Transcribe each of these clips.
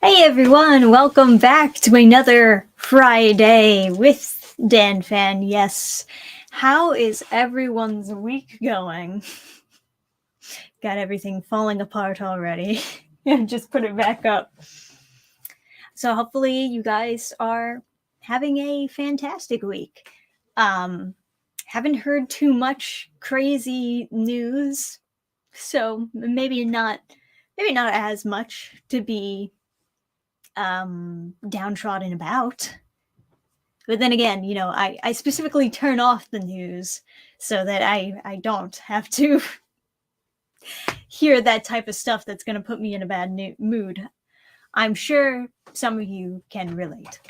Hey everyone, welcome back to another Friday with Dannphan. Yes, how is everyone's week going? Got everything falling apart already. Just put it back up. So hopefully you guys are having a fantastic week. Haven't heard too much crazy news, so maybe not as much to be downtrodden about. But then again, I specifically turn off the news so that I don't have to hear that type of stuff that's going to put me in a bad mood. I'm sure some of you can relate.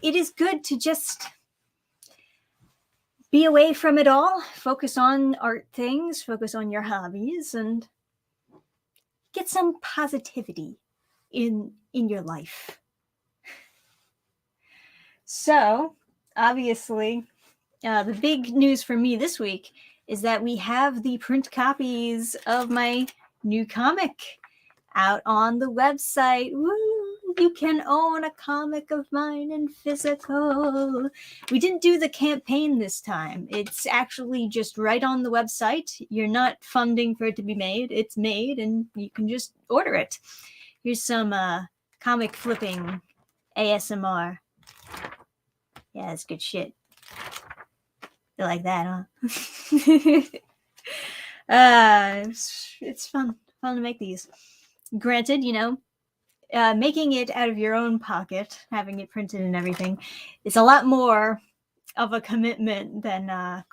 It is good to just be away from it all, focus on art things, focus on your hobbies, and get some positivity in your life. So, obviously, the big news for me this week is that we have the print copies of my new comic out on the website. Woo! You can own a comic of mine in physical. We didn't do the campaign this time. It's actually just right on the website. You're not funding for it to be made. It's made and you can just order it. Here's some comic flipping ASMR. Yeah, that's good shit. You like that, huh? It's fun to make these. Granted, making it out of your own pocket, having it printed and everything, is a lot more of a commitment than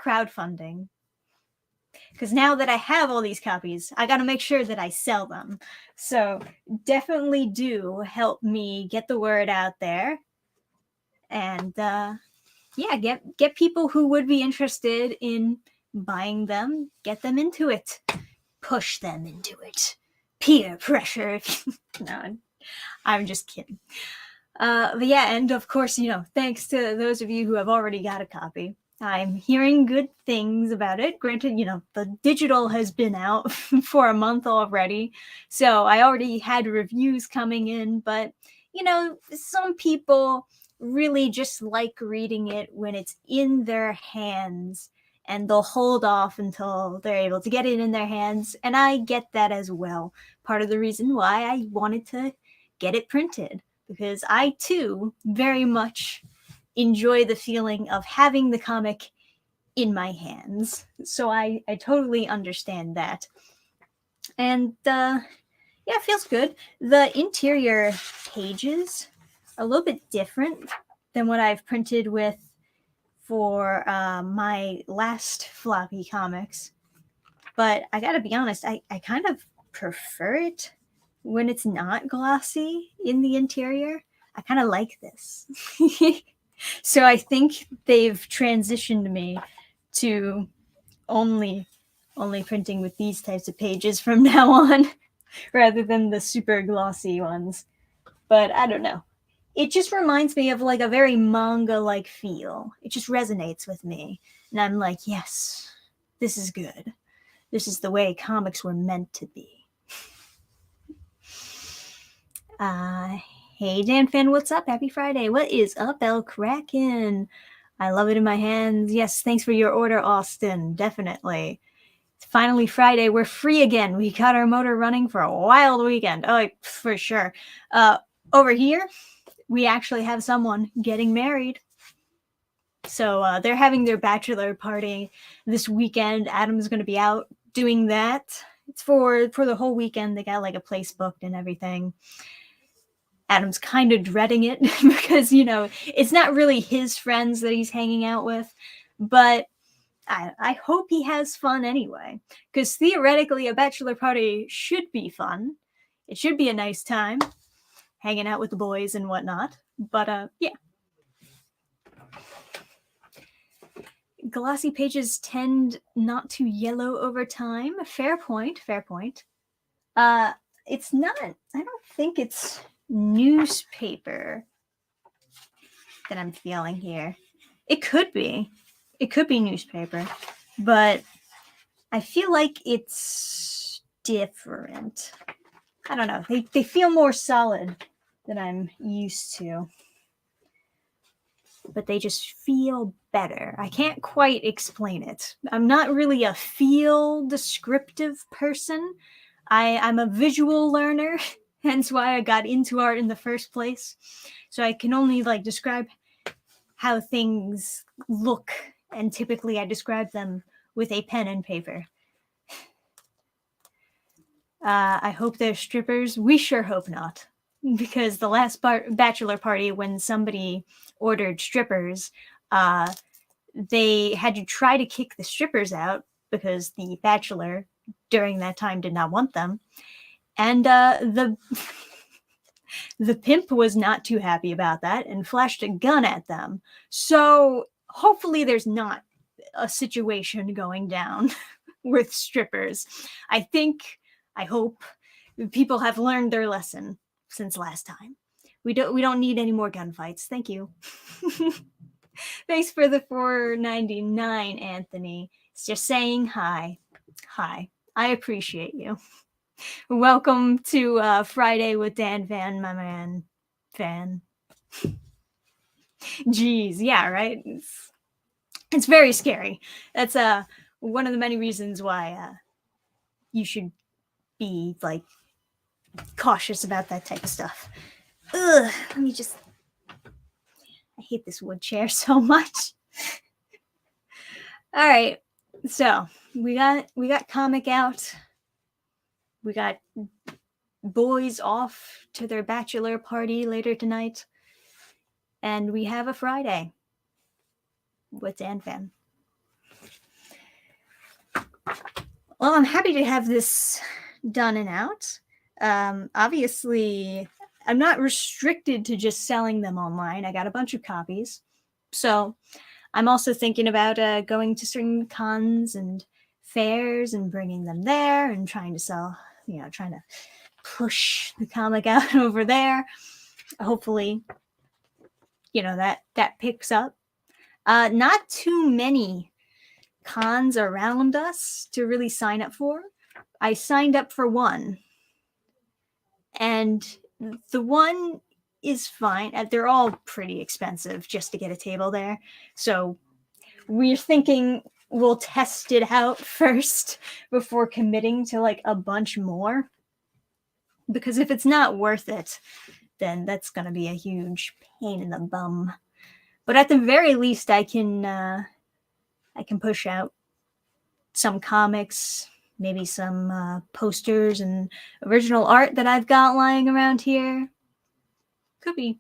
crowdfunding. Because now that I have all these copies, I got to make sure that I sell them. So definitely do help me get the word out there, and get people who would be interested in buying them, get them into it, push them into it. Peer pressure. No, I'm just kidding. But yeah, and of course, thanks to those of you who have already got a copy. I'm hearing good things about it. Granted, the digital has been out for a month already, so I already had reviews coming in, but some people really just like reading it when it's in their hands, and they'll hold off until they're able to get it in their hands, and I get that as well. Part of the reason why I wanted to get it printed, because I too very much enjoy the feeling of having the comic in my hands. So I totally understand that. And yeah, it feels good. The interior pages are a little bit different than what I've printed with for my last floppy comics. But I gotta be honest, I kind of prefer it when it's not glossy in the interior. I kind of like this. So I think they've transitioned me to only printing with these types of pages from now on rather than the super glossy ones. But I don't know. It just reminds me of like a very manga like feel. It just resonates with me. And I'm like, yes, this is good. This is the way comics were meant to be. Hey, Dannphan, what's up? Happy Friday. What is up, El Kraken? I love it in my hands. Yes, thanks for your order, Austin. Definitely. It's finally Friday. We're free again. We got our motor running for a wild weekend. Oh, for sure. Over here, we actually have someone getting married. So they're having their bachelor party this weekend. Adam's going to be out doing that. It's for the whole weekend. They got like a place booked and everything. Adam's kind of dreading it because, it's not really his friends that he's hanging out with, but I hope he has fun anyway, because theoretically a bachelor party should be fun. It should be a nice time hanging out with the boys and whatnot. But yeah. Glossy pages tend not to yellow over time. Fair point. It's not, I don't think it's newspaper that I'm feeling here. It could be newspaper, but I feel like it's different. I don't know. They feel more solid than I'm used to. But they just feel better. I can't quite explain it. I'm not really a feel descriptive person. I'm a visual learner, hence why I got into art in the first place. So I can only like describe how things look, and typically I describe them with a pen and paper. I hope they're strippers. We sure hope not. Because the last bachelor party, when somebody ordered strippers, they had to try to kick the strippers out because the bachelor during that time did not want them. And the pimp was not too happy about that and flashed a gun at them. So hopefully there's not a situation going down with strippers. I hope people have learned their lesson since last time. We don't need any more gunfights. Thank you. Thanks for the $4.99, Anthony. It's just saying hi. Hi. I appreciate you. Welcome to Friday with Dannphan, my man. Fan. Jeez, yeah, right? It's very scary. That's one of the many reasons why you should be like cautious about that type of stuff. Ugh, let me just. I hate this wood chair so much. All right, so we got comic out. We got boys off to their bachelor party later tonight, and we have a Friday with Dannphan. Well, I'm happy to have this done and out. Obviously, I'm not restricted to just selling them online. I got a bunch of copies. So I'm also thinking about going to certain cons and fairs and bringing them there and trying to sell, trying to push the comic out over there. Hopefully, that picks up. Not too many cons around us to really sign up for. I signed up for one, and the one is fine. They're all pretty expensive just to get a table there. So we're thinking we'll test it out first before committing to like a bunch more. Because if it's not worth it, then that's going to be a huge pain in the bum. But at the very least, I can push out some comics, maybe some posters and original art that I've got lying around here. Could be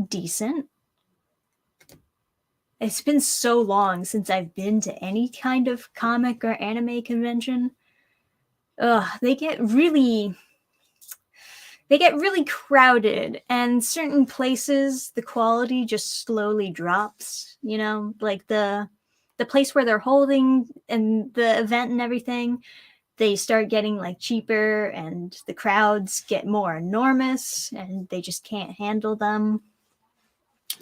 decent. It's been so long since I've been to any kind of comic or anime convention. They get really crowded, and certain places the quality just slowly drops, like the place where they're holding and the event and everything, they start getting like cheaper and the crowds get more enormous and they just can't handle them.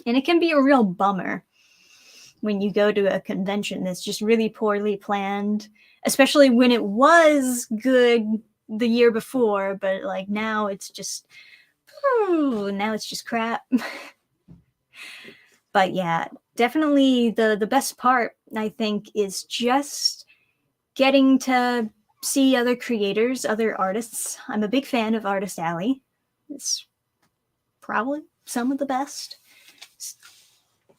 And it can be a real bummer when you go to a convention that's just really poorly planned, especially when it was good the year before, but like now it's just crap. But yeah, definitely the best part, I think, is just getting to see other creators, other artists. I'm a big fan of Artist Alley. It's probably some of the best.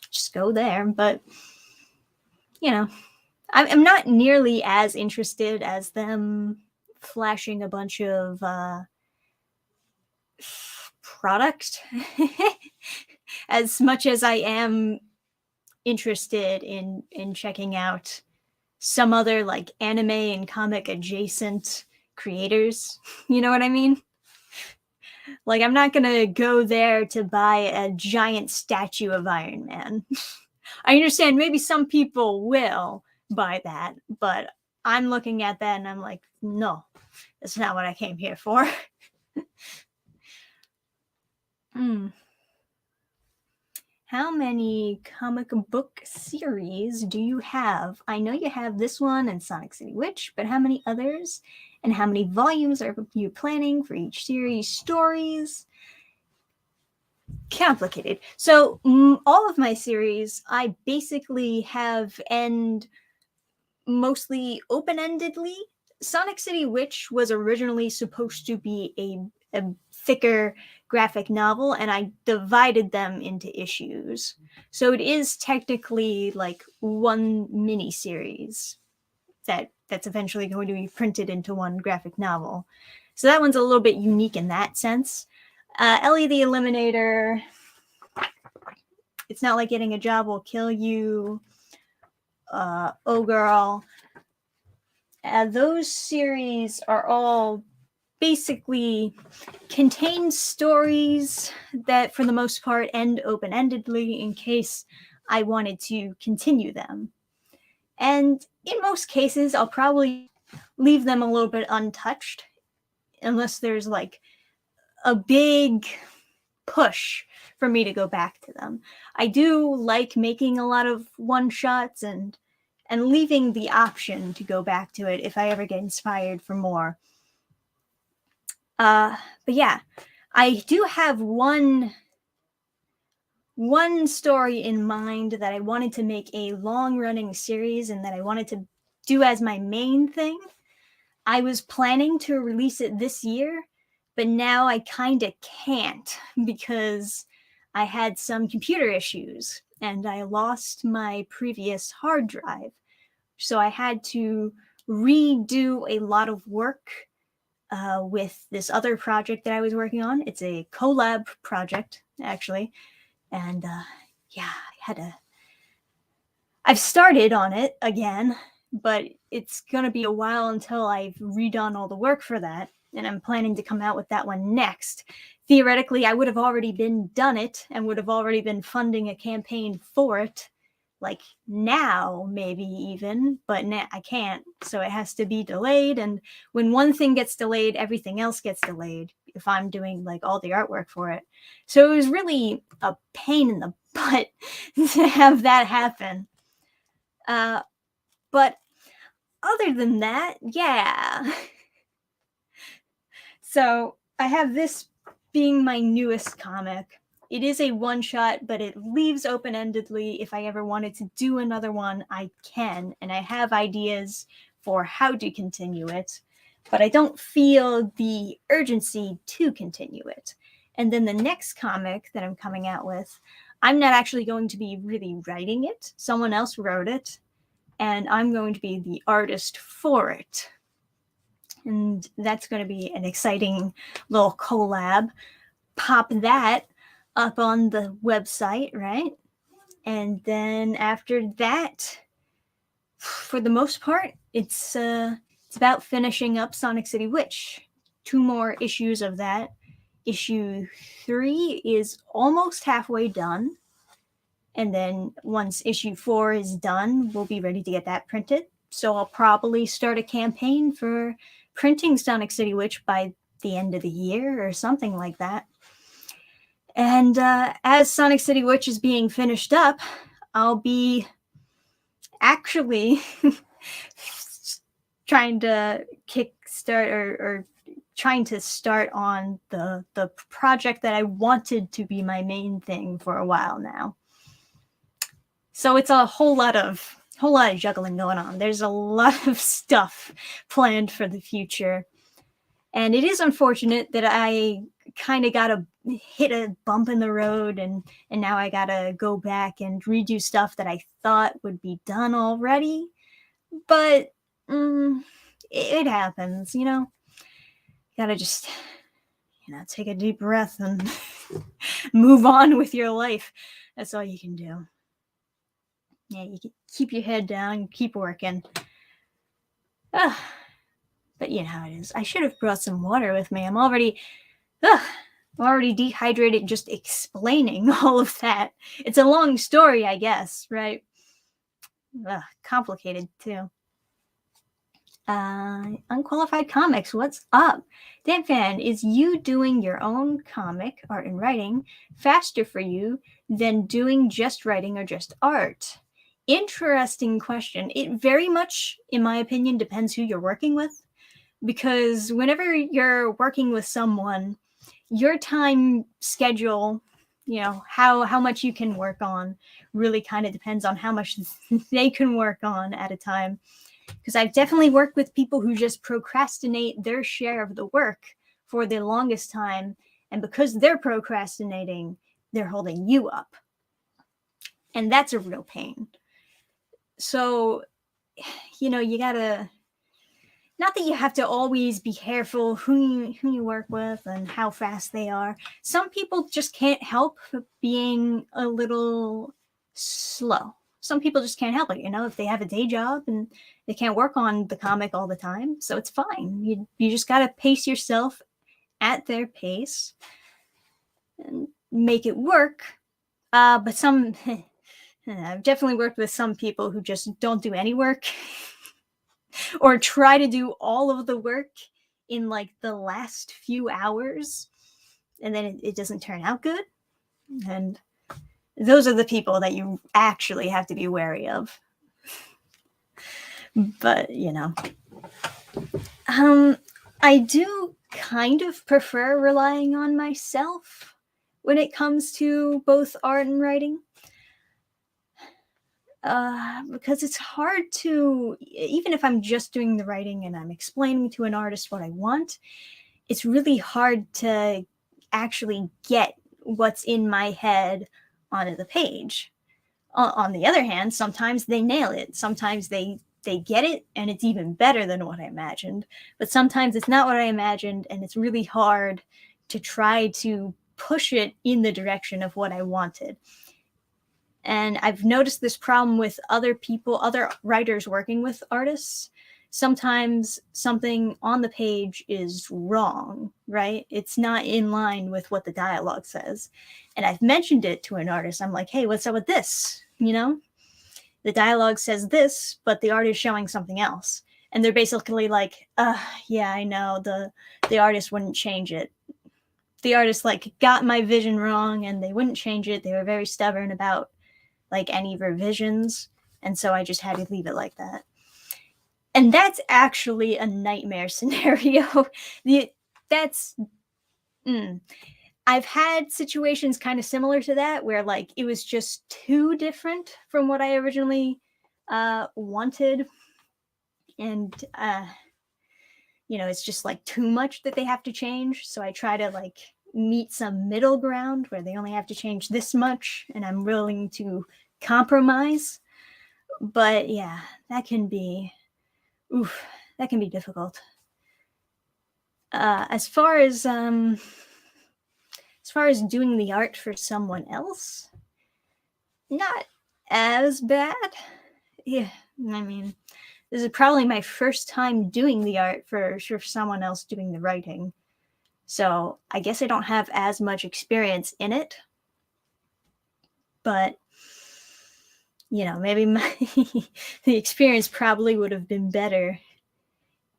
Just go there. But I'm not nearly as interested as them flashing a bunch of product as much as I am interested in checking out some other like anime and comic adjacent creators. You know what I mean? Like, I'm not gonna go there to buy a giant statue of Iron Man. I understand maybe some people will buy that, but I'm looking at that and I'm like, no, that's not what I came here for. How many comic book series do you have? I know you have this one and Sonic City Witch, but how many others? And how many volumes are you planning for each series? Stories? Complicated. So all of my series, I basically have end mostly open-endedly. Sonic City Witch was originally supposed to be a thicker graphic novel, and I divided them into issues. So it is technically like one mini series that's eventually going to be printed into one graphic novel. So that one's a little bit unique in that sense. Ellie the Eliminator, It's Not Like Getting a Job Will Kill You, Oh Girl. Those series are all basically contain stories that, for the most part, end open-endedly in case I wanted to continue them. And in most cases, I'll probably leave them a little bit untouched unless there's like a big push for me to go back to them. I do like making a lot of one-shots and leaving the option to go back to it if I ever get inspired for more. But yeah, I do have one story in mind that I wanted to make a long-running series and that I wanted to do as my main thing. I was planning to release it this year, but now I kind of can't because I had some computer issues and I lost my previous hard drive. So I had to redo a lot of work with this other project that I was working on. It's a collab project, actually. And I've started on it again, but it's going to be a while until I've redone all the work for that. And I'm planning to come out with that one next. Theoretically, I would have already done it and would have already been funding a campaign for it. Like now, maybe even, but I can't. So it has to be delayed. And when one thing gets delayed, everything else gets delayed if I'm doing like all the artwork for it. So it was really a pain in the butt to have that happen. But other than that, yeah. So I have this being my newest comic. It is a one-shot, but it leaves open-endedly. If I ever wanted to do another one, I can. And I have ideas for how to continue it. But I don't feel the urgency to continue it. And then the next comic that I'm coming out with, I'm not actually going to be really writing it. Someone else wrote it. And I'm going to be the artist for it. And that's going to be an exciting little collab. Pop that up on the website, right? And then after that, for the most part, it's about finishing up Sonic City Witch. 2 more issues of that. Issue 3 is almost halfway done. And then once issue 4 is done, we'll be ready to get that printed. So I'll probably start a campaign for printing Sonic City Witch by the end of the year or something like that. And as Sonic City Witch is being finished up, I'll be actually trying to kickstart or trying to start on the project that I wanted to be my main thing for a while now. So it's a whole lot of juggling going on. There's a lot of stuff planned for the future. And it is unfortunate that I kind of got to hit a bump in the road and now I got to go back and redo stuff that I thought would be done already. But it happens, you know. You got to just, take a deep breath and move on with your life. That's all you can do. Yeah, you can keep your head down, keep working. But you know how it is. I should have brought some water with me. I'm already dehydrated just explaining all of that. It's a long story, I guess, right? Complicated, too. Unqualified Comics, what's up? Dannphan, is you doing your own comic, art and writing, faster for you than doing just writing or just art? Interesting question. It very much, in my opinion, depends who you're working with. because whenever you're working with someone, your time schedule, how much you can work on really kind of depends on how much they can work on at a time. Because I've definitely worked with people who just procrastinate their share of the work for the longest time, and because they're procrastinating, they're holding you up, and that's a real pain. So you gotta, not that you have to always be careful who you work with and how fast they are. Some people just can't help being a little slow. Some people just can't help it, if they have a day job and they can't work on the comic all the time. So it's fine. You just got to pace yourself at their pace and make it work. But I've definitely worked with some people who just don't do any work or try to do all of the work in like the last few hours, and then it doesn't turn out good. And those are the people that you actually have to be wary of. But I do kind of prefer relying on myself when it comes to both art and writing. Because it's hard to, even if I'm just doing the writing and I'm explaining to an artist what I want, it's really hard to actually get what's in my head onto the page. On the other hand, sometimes they nail it. Sometimes they get it and it's even better than what I imagined. But sometimes it's not what I imagined, and it's really hard to try to push it in the direction of what I wanted. And I've noticed this problem with other people, other writers working with artists. Sometimes something on the page is wrong, right? It's not in line with what the dialogue says. And I've mentioned it to an artist. I'm like, hey, what's up with this? The dialogue says this, but the art is showing something else. And they're basically like, yeah, I know, the artist wouldn't change it. The artist got my vision wrong and they wouldn't change it. They were very stubborn about any revisions, and so I just had to leave it like that. And that's actually a nightmare scenario. I've had situations kind of similar to that where it was just too different from what I originally wanted, and it's just too much that they have to change. So I try to meet some middle ground where they only have to change this much, and I'm willing to compromise. But yeah, that can be difficult. As far as doing the art for someone else, not as bad. Yeah, I mean, this is probably my first time doing the art for someone else doing the writing. So I guess I don't have as much experience in it. But, maybe the experience probably would have been better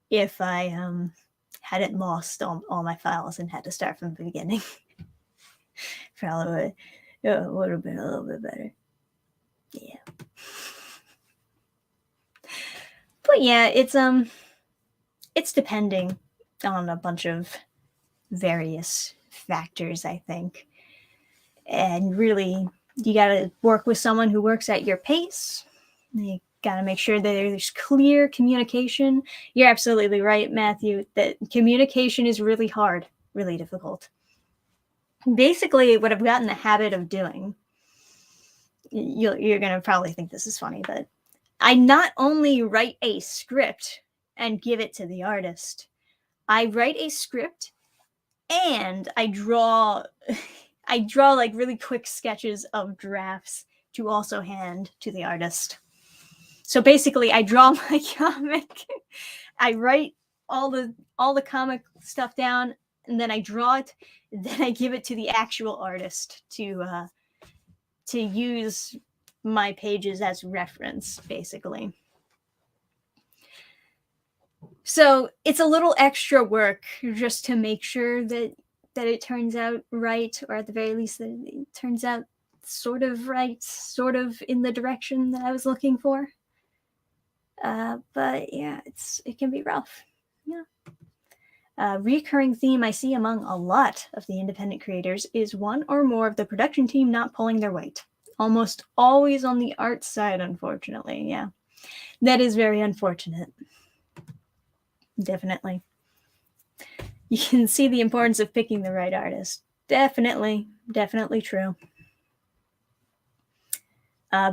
if I hadn't lost all my files and had to start from the beginning. Probably would have been a little bit better. Yeah. But yeah, it's depending on a bunch of various factors, I think. And really, you got to work with someone who works at your pace. You got to make sure that there's clear communication. You're absolutely right, Matthew, that communication is really hard, really difficult. Basically, what I've gotten the habit of doing, you're going to probably think this is funny, but I not only write a script and give it to the artist, I write a script and I draw really quick sketches of drafts to also hand to the artist. So basically, I draw my comic, I write all the comic stuff down, and then I draw it, and then I give it to the actual artist to use my pages as reference, basically. So it's a little extra work just to make sure that it turns out right, or at the very least that it turns out sort of right, sort of in the direction that I was looking for. But yeah, it can be rough. Yeah. A recurring theme I see among a lot of the independent creators is one or more of the production team not pulling their weight. Almost always on the art side, unfortunately. Yeah. That is very unfortunate. Definitely. You can see the importance of picking the right artist. Definitely true.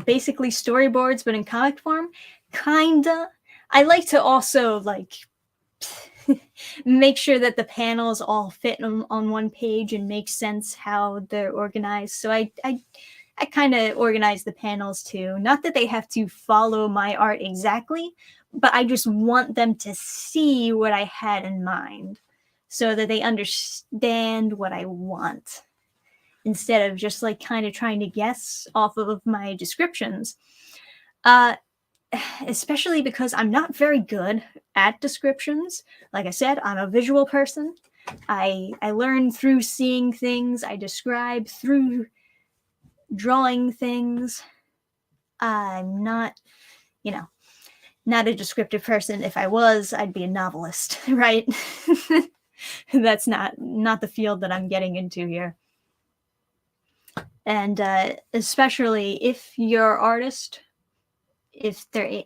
Basically storyboards, but in comic form, kinda. I like to also make sure that the panels all fit on one page and make sense how they're organized. So I kind of organize the panels too. Not that they have to follow my art exactly, but I just want them to see what I had in mind so that they understand what I want instead of just kind of trying to guess off of my descriptions. Especially because I'm not very good at descriptions. Like I said, I'm a visual person. I learn through seeing things. I describe through drawing things. I'm not, not a descriptive person. If I was, I'd be a novelist, right? That's not the field that I'm getting into here. And especially if your artist, if their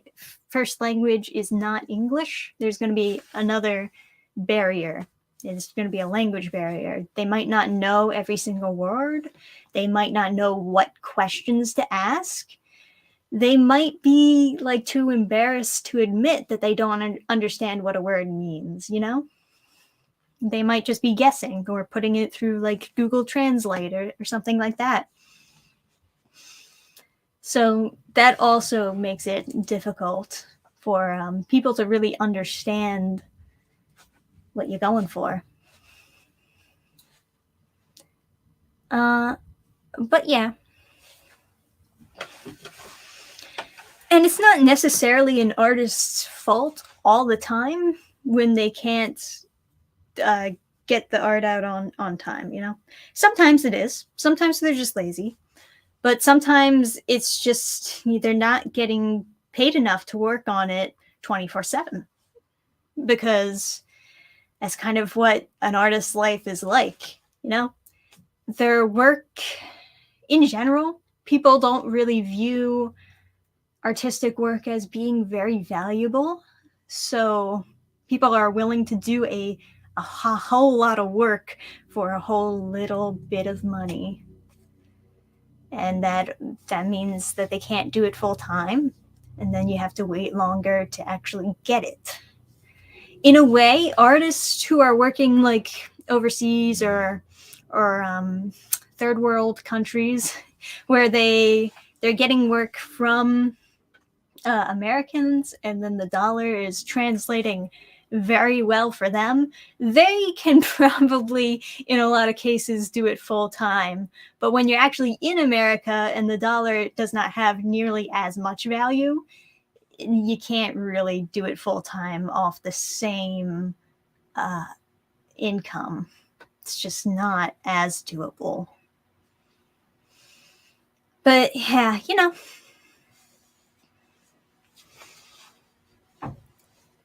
first language is not English, there's going to be another barrier. There's going to be a language barrier. They might not know every single word. They might not know what questions to ask. They might be too embarrassed to admit that they don't understand what a word means, They might just be guessing or putting it through Google Translate or something like that. So that also makes it difficult for people to really understand what you're going for. But yeah. And it's not necessarily an artist's fault all the time when they can't get the art out on time, Sometimes it is. Sometimes they're just lazy. But sometimes it's just they're not getting paid enough to work on it 24/7. Because that's kind of what an artist's life is like, Their work in general, people don't really view artistic work as being very valuable. So people are willing to do a whole lot of work for a whole little bit of money. And that means that they can't do it full time. And then you have to wait longer to actually get it. In a way, artists who are working overseas or third world countries where they're getting work from Americans and then the dollar is translating very well for them, they can probably in a lot of cases do it full time. But when you're actually in America and the dollar does not have nearly as much value, you can't really do it full time off the same income. It's just not as doable. But yeah,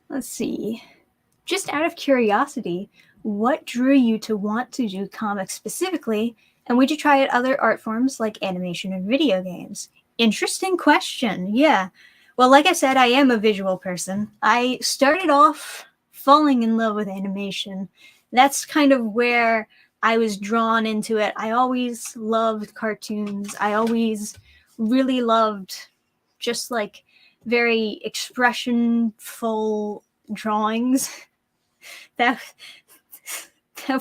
let's see. Just out of curiosity, what drew you to want to do comics specifically, and would you try out other art forms like animation or video games? Interesting question. Yeah. Well, like I said, I am a visual person. I started off falling in love with animation. That's kind of where I was drawn into it. I always loved cartoons. I always really loved just very expressionful drawings. That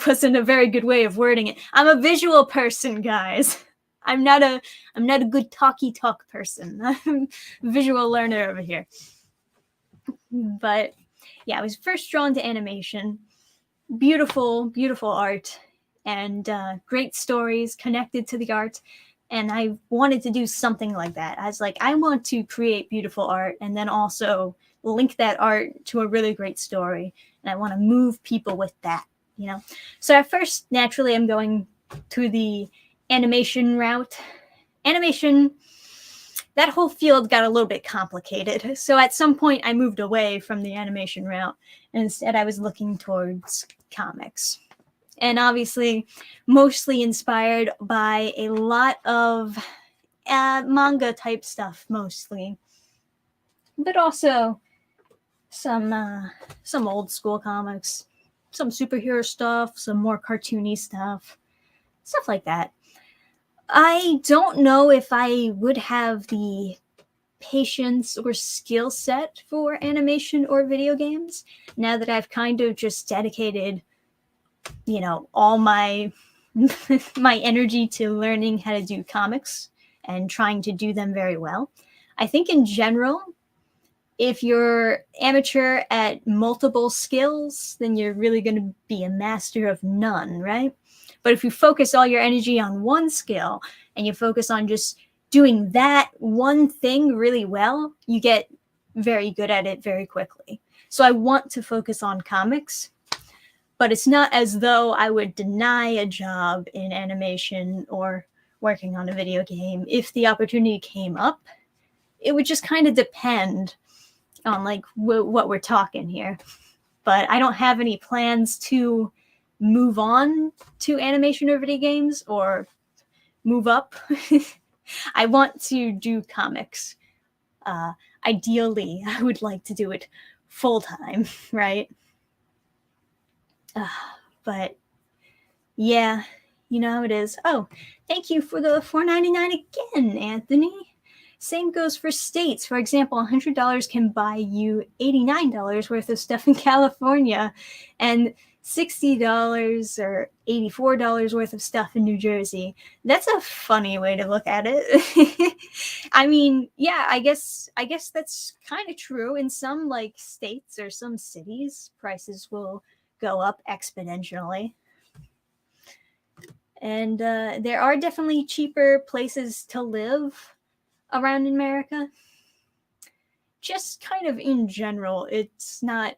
wasn't a very good way of wording it. I'm a visual person, guys. I'm not a good talk person. I'm a visual learner over here. But yeah, I was first drawn to animation. Beautiful art and great stories connected to the art. And I wanted to do something like that. I was like, I want to create beautiful art and then also link that art to a really great story. And I want to move people with that, So at first, naturally, I'm going to the animation route. Animation, that whole field got a little bit complicated. So at some point, I moved away from the animation route, and instead I was looking towards comics. And obviously, mostly inspired by a lot of manga type stuff, mostly, but also some old school comics, some superhero stuff, some more cartoony stuff like that. I don't know if I would have the patience or skill set for animation or video games now that I've kind of just dedicated, all my my energy to learning how to do comics and trying to do them very well. I think in general, if you're amateur at multiple skills, then you're really going to be a master of none, right? But if you focus all your energy on one skill and you focus on just doing that one thing really well, you get very good at it very quickly. So I want to focus on comics, but it's not as though I would deny a job in animation or working on a video game if the opportunity came up. It would just kind of depend on like what we're talking here. But I don't have any plans to move on to animation or video games or move up. I want to do comics. Ideally, I would like to do it full time, right? But yeah, you know how it is. Oh, thank you for the $4.99 again, Anthony. Same goes for states. For example, $100 can buy you $89 worth of stuff in California and $60 or $84 worth of stuff in New Jersey. That's a funny way to look at it. I mean, yeah, I guess that's kind of true. In some like states or some cities, prices will go up exponentially. And there are definitely cheaper places to live around in America. Just kind of in general, it's not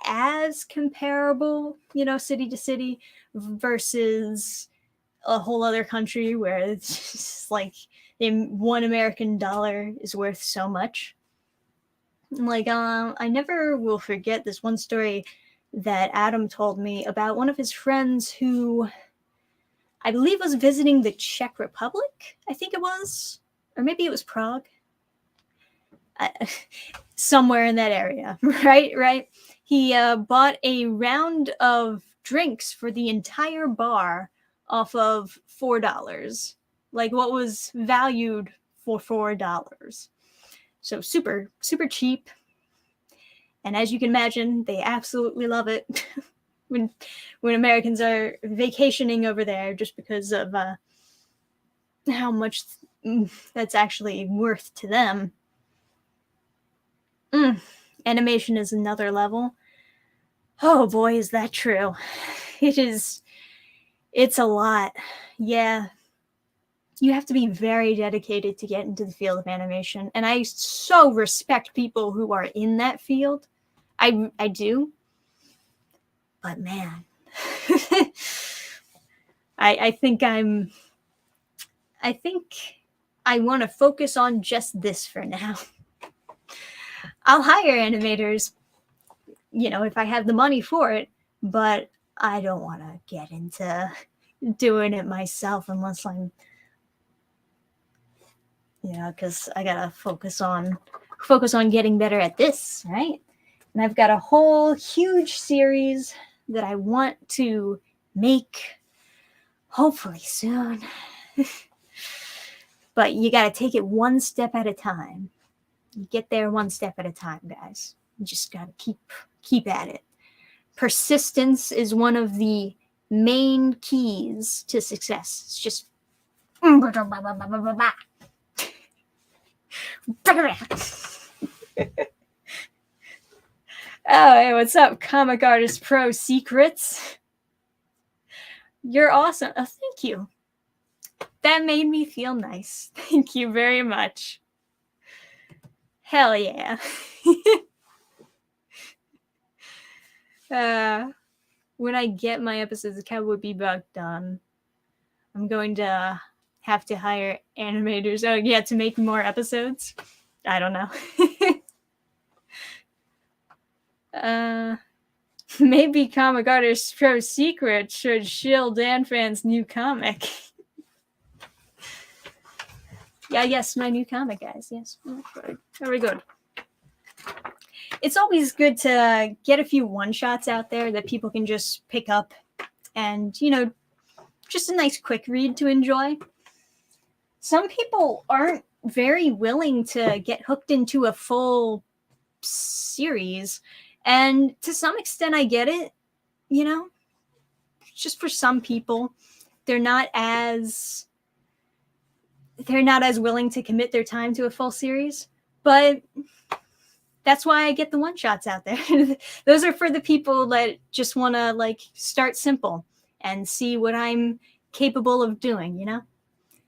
as comparable, city to city versus a whole other country where it's just like $1 American is worth so much. Like, I never will forget this one story that Adam told me about one of his friends who I believe was visiting the Czech Republic, I think it was, or maybe it was Prague. Somewhere in that area, right? He bought a round of drinks for the entire bar off of $4, like what was valued for $4. So super, super cheap. And as you can imagine, they absolutely love it when Americans are vacationing over there, just because of how much that's actually worth to them. Animation is another level. Oh boy, is that true. It's a lot. Yeah. You have to be very dedicated to get into the field of animation. And I so respect people who are in that field. I do. But man, I think I want to focus on just this for now. I'll hire animators, if I have the money for it, but I don't want to get into doing it myself unless I'm, because I gotta focus on getting better at this, right? And I've got a whole huge series that I want to make, hopefully soon. But you gotta take it one step at a time. You get there one step at a time, guys. You just gotta keep at it. Persistence is one of the main keys to success. It's just oh, hey, what's up, Comic Artist Pro Secrets? You're awesome. Oh, thank you. That made me feel nice. Thank you very much. Hell yeah. When I get my episodes of Cowboy Bebop done, I'm going to have to hire animators. Oh, yeah, to make more episodes? I don't know. Maybe Comic Artist Pro Secret should shill Dannphan's new comic. Yeah, yes, my new comic, guys. Yes, very good. It's always good to get a few one-shots out there that people can just pick up and, you know, just a nice quick read to enjoy. Some people aren't very willing to get hooked into a full series, and to some extent I get it. You know, just for some people, they're not as willing to commit their time to a full series, but that's why I get the one shots out there. Those are for the people that just want to like start simple and see what I'm capable of doing, you know?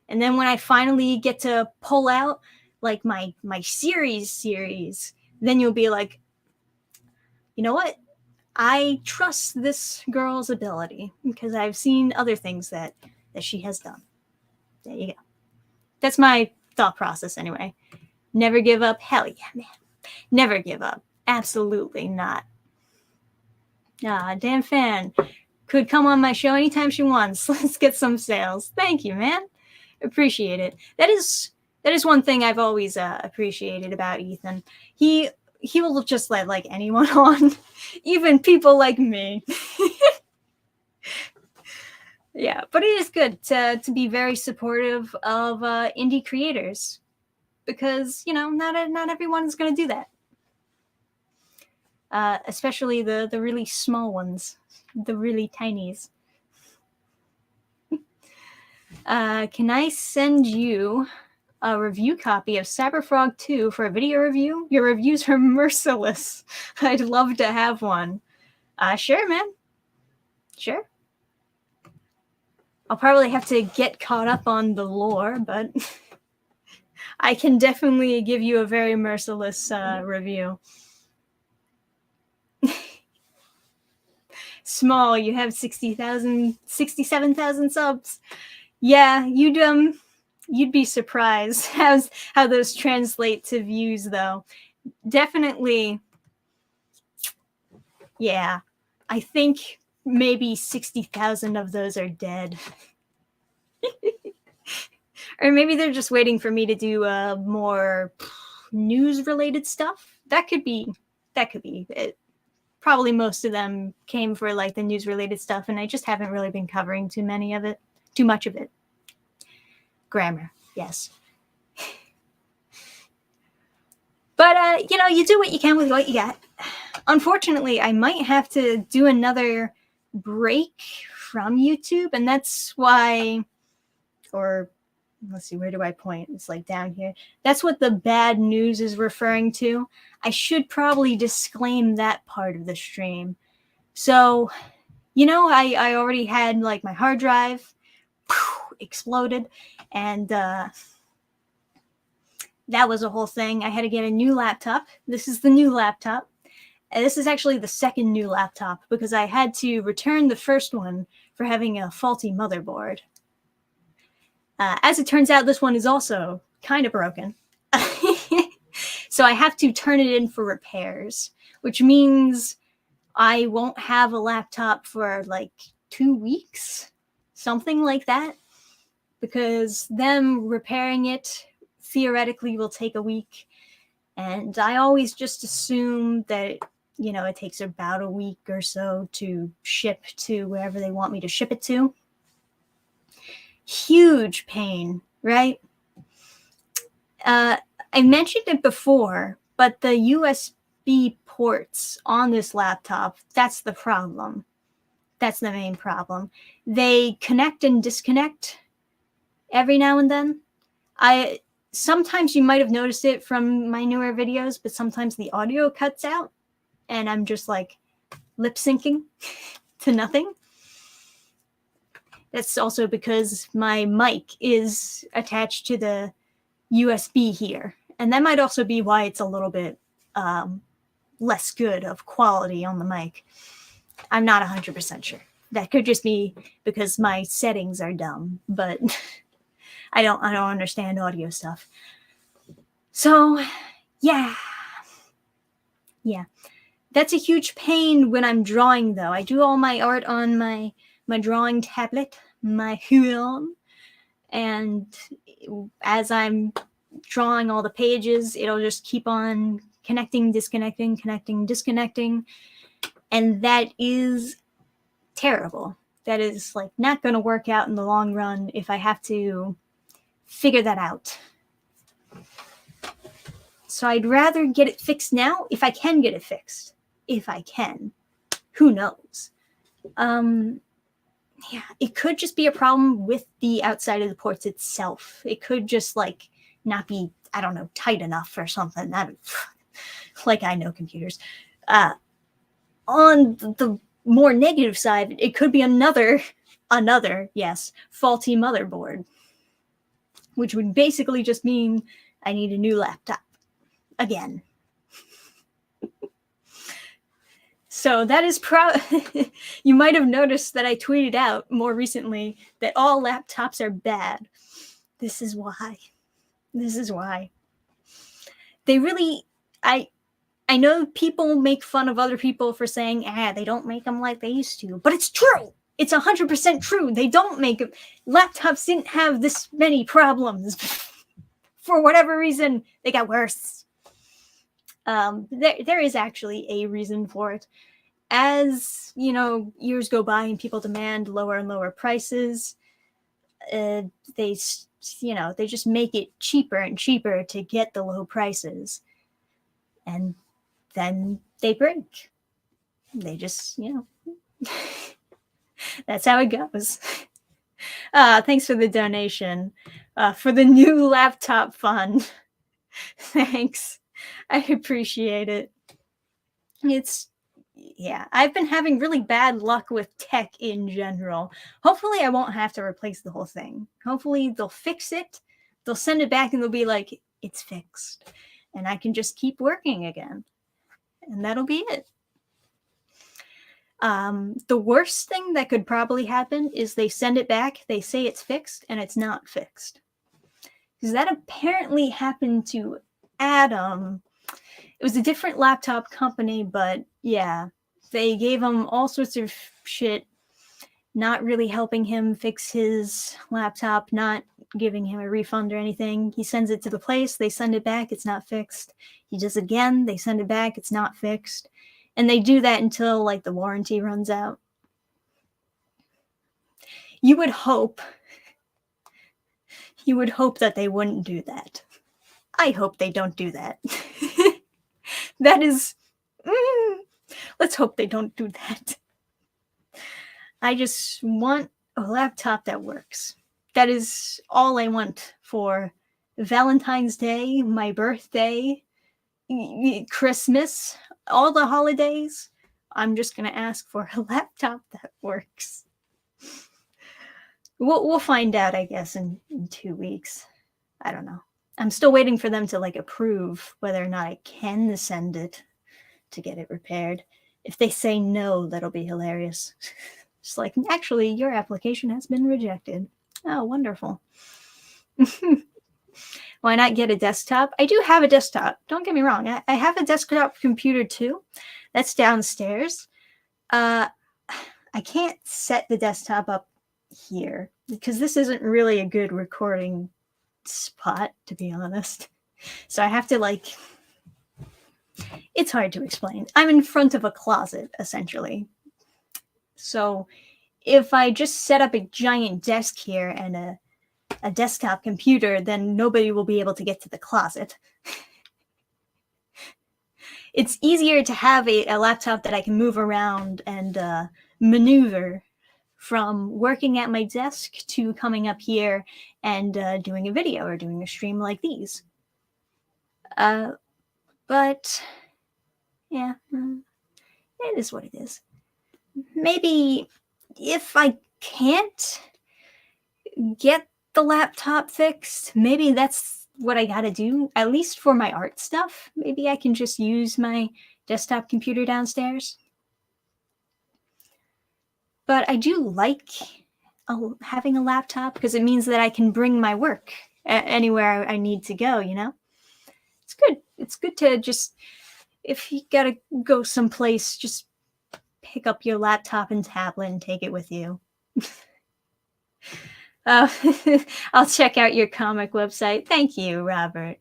And then when I finally get to pull out like my series, then you'll be like, you know what? I trust this girl's ability because I've seen other things that she has done. There you go. That's my thought process anyway. Never give up. Hell yeah, man. Never give up. Absolutely not. Dannphan could come on my show anytime she wants. Let's get some sales. Thank you, man. Appreciate it. That is one thing I've always appreciated about Ethan. He will just let like anyone on, even people like me. Yeah, but it is good to be very supportive of indie creators because, you know, not everyone is going to do that. Especially the really small ones, the really tinies. Can I send you a review copy of Cyberfrog 2 for a video review? Your reviews are merciless. I'd love to have one. Sure, man. Sure. I'll probably have to get caught up on the lore, but I can definitely give you a very merciless review. Small, you have 67,000 subs. Yeah, you'd be surprised how those translate to views, though. Definitely, yeah. I think maybe 60,000 of those are dead. Or maybe they're just waiting for me to do more news-related stuff. That could be it. Probably most of them came for like the news-related stuff, and I just haven't really been covering too much of it. Grammar, yes. But you know, you do what you can with what you got. Unfortunately, I might have to do another break from YouTube, and that's why, or let's see, where do I point? It's like down here. That's what the bad news is referring to. I should probably disclaim that part of the stream. So, you know, I already had like my hard drive exploded, and that was a whole thing. I had to get a new laptop. This is the new laptop. And this is actually the second new laptop because I had to return the first one for having a faulty motherboard. As it turns out, this one is also kind of broken. So I have to turn it in for repairs, which means I won't have a laptop for like 2 weeks, something like that, because them repairing it theoretically will take a week. And I always just assume that, you know, it takes about a week or so to ship to wherever they want me to ship it to. Huge pain, right? I mentioned it before, but the USB ports on this laptop, that's the problem. That's the main problem. They connect and disconnect every now and then. Sometimes you might have noticed it from my newer videos, but sometimes the audio cuts out and I'm just like lip syncing to nothing. That's also because my mic is attached to the USB here. And that might also be why it's a little bit less good of quality on the mic. I'm not 100% sure. That could just be because my settings are dumb. But I don't understand audio stuff. So, yeah. That's a huge pain when I'm drawing, though. I do all my art on my drawing tablet, my Huon, and as I'm drawing all the pages, it'll just keep on connecting, disconnecting, connecting, disconnecting, and that is terrible. That is like not going to work out in the long run if I have to figure that out. So I'd rather get it fixed now if I can get it fixed. If I can. Who knows? Yeah, it could just be a problem with the outside of the ports itself. It could just like not be, I don't know, tight enough or something. Like I know computers. On the more negative side, it could be another, yes, faulty motherboard, which would basically just mean I need a new laptop again. So that is you might have noticed that I tweeted out more recently that all laptops are bad. This is why. They really, I know people make fun of other people for saying, they don't make them like they used to, but it's true. It's 100% true. They don't make them. Laptops didn't have this many problems. For whatever reason, they got worse. There is actually a reason for it. As, years go by and people demand lower and lower prices, they just make it cheaper and cheaper to get the low prices. And then they break. They just, that's how it goes. Thanks for the donation. For the new laptop fund. Thanks. I appreciate it. I've been having really bad luck with tech in general. Hopefully I won't have to replace the whole thing. Hopefully they'll fix it. They'll send it back and they'll be like, it's fixed. And I can just keep working again. And that'll be it. The worst thing that could probably happen is they send it back, they say it's fixed, and it's not fixed. Because that apparently happened to Adam. It was a different laptop company, but yeah, they gave him all sorts of shit, not really helping him fix his laptop, not giving him a refund or anything. He sends it to the place, they send it back, it's not fixed. He does it again, they send it back, it's not fixed. And they do that until like the warranty runs out. You would hope that they wouldn't do that. I hope they don't do that. That is, let's hope they don't do that. I just want a laptop that works. That is all I want for Valentine's Day, my birthday, Christmas, all the holidays. I'm just going to ask for a laptop that works. We'll find out, I guess, in 2 weeks. I don't know. I'm still waiting for them to approve whether or not I can send it to get it repaired. If they say no, that'll be hilarious. It's like, actually, your application has been rejected. Oh, wonderful. Why not get a desktop? I do have a desktop. Don't get me wrong. I have a desktop computer too. That's downstairs. I can't set the desktop up here because this isn't really a good recording spot, to be honest. So I have to it's hard to explain. I'm in front of a closet, essentially. So if I just set up a giant desk here and a desktop computer, then nobody will be able to get to the closet. It's easier to have a laptop that I can move around and maneuver from working at my desk to coming up here and doing a video or doing a stream like these. But yeah, it is what it is. Maybe if I can't get the laptop fixed, maybe that's what I gotta do, at least for my art stuff. Maybe I can just use my desktop computer downstairs. But I do like having a laptop because it means that I can bring my work anywhere I need to go, you know? It's good. It's good to just, if you gotta go someplace, just pick up your laptop and tablet and take it with you. Uh, I'll check out your comic website. Thank you, Robert.